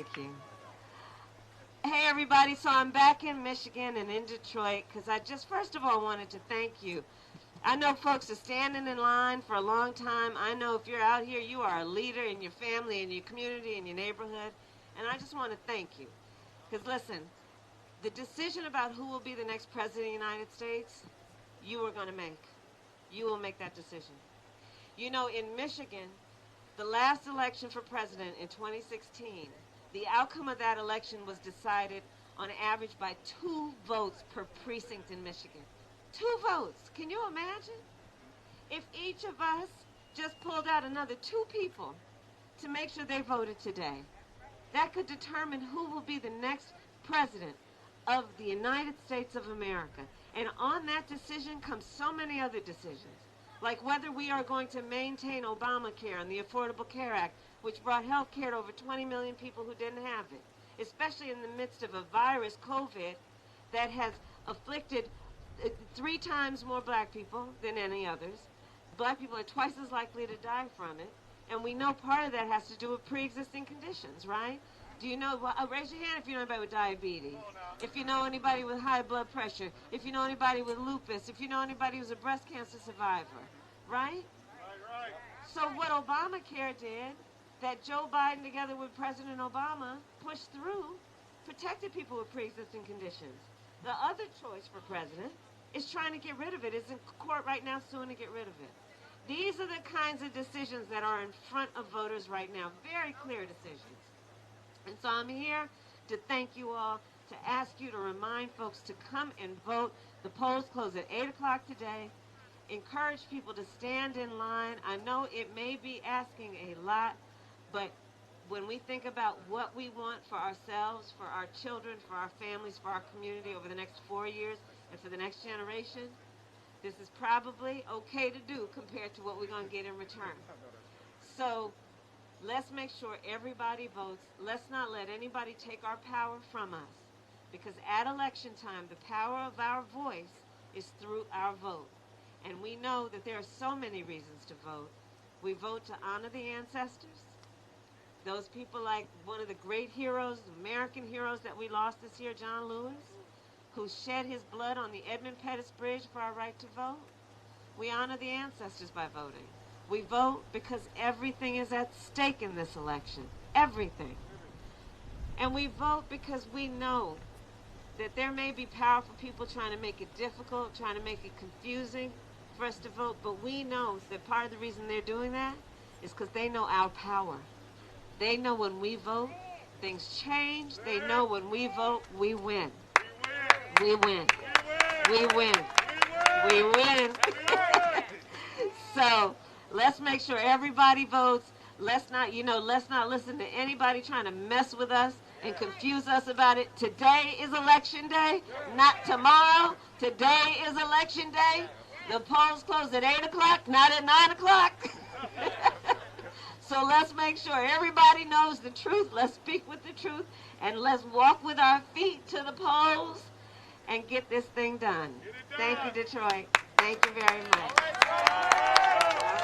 Thank you. Hey, everybody. So I'm back in Michigan and in Detroit because I just, first of all, wanted to thank you. I know folks are standing in line for a long time. I know if you're out here, you are a leader in your family, in your community, in your neighborhood. And I just want to thank you. Because listen, the decision about who will be the next president of the United States, you are going to make. You will make that decision. You know, in Michigan, the last election for president in 2016, the outcome of that election was decided on average by 2 votes per precinct in Michigan. 2 votes. Can you imagine? If each of us just pulled out another 2 people to make sure they voted today, that could determine who will be the next president of the United States of America. And on that decision comes so many other decisions, like whether we are going to maintain Obamacare and the Affordable Care Act, which brought health care to over 20 million people who didn't have it, especially in the midst of a virus, COVID, that has afflicted 3 times more black people than any others. Black people are twice as likely to die from it, and we know part of that has to do with pre-existing conditions, right? Do you know, raise your hand if you know anybody with diabetes, if you know anybody with high blood pressure, if you know anybody with lupus, if you know anybody who's a breast cancer survivor, right? Right. So what Obamacare did, that Joe Biden together with President Obama pushed through, protected people with pre-existing conditions. The other choice for president is trying to get rid of it. It's in court right now suing to get rid of it. These are the kinds of decisions that are in front of voters right now, very clear decisions. And so I'm here to thank you all, to ask you to remind folks to come and vote. The polls close at 8 o'clock today. Encourage people to stand in line. I know it may be asking a lot, but when we think about what we want for ourselves, for our children, for our families, for our community over the next 4 years and for the next generation, this is probably okay to do compared to what we're going to get in return. So let's make sure everybody votes. Let's not let anybody take our power from us, because at election time, the power of our voice is through our vote. And we know that there are so many reasons to vote. We vote to honor the ancestors, those people like one of the great heroes, American heroes that we lost this year, John Lewis, who shed his blood on the Edmund Pettus Bridge for our right to vote. We honor the ancestors by voting. We vote because everything is at stake in this election. Everything. And we vote because we know that there may be powerful people trying to make it difficult, trying to make it confusing for us to vote, but we know that part of the reason they're doing that is because they know our power. They know when we vote, things change. They know when we vote, we win. We win. We win. We win. So let's make sure everybody votes. Let's not listen to anybody trying to mess with us and confuse us about it. Today is election day, not tomorrow. Today is election day. The polls close at 8 o'clock, not at 9 o'clock. So let's make sure everybody knows the truth. Let's speak with the truth, and let's walk with our feet to the polls and get this thing done. Thank you, Detroit. Thank you very much.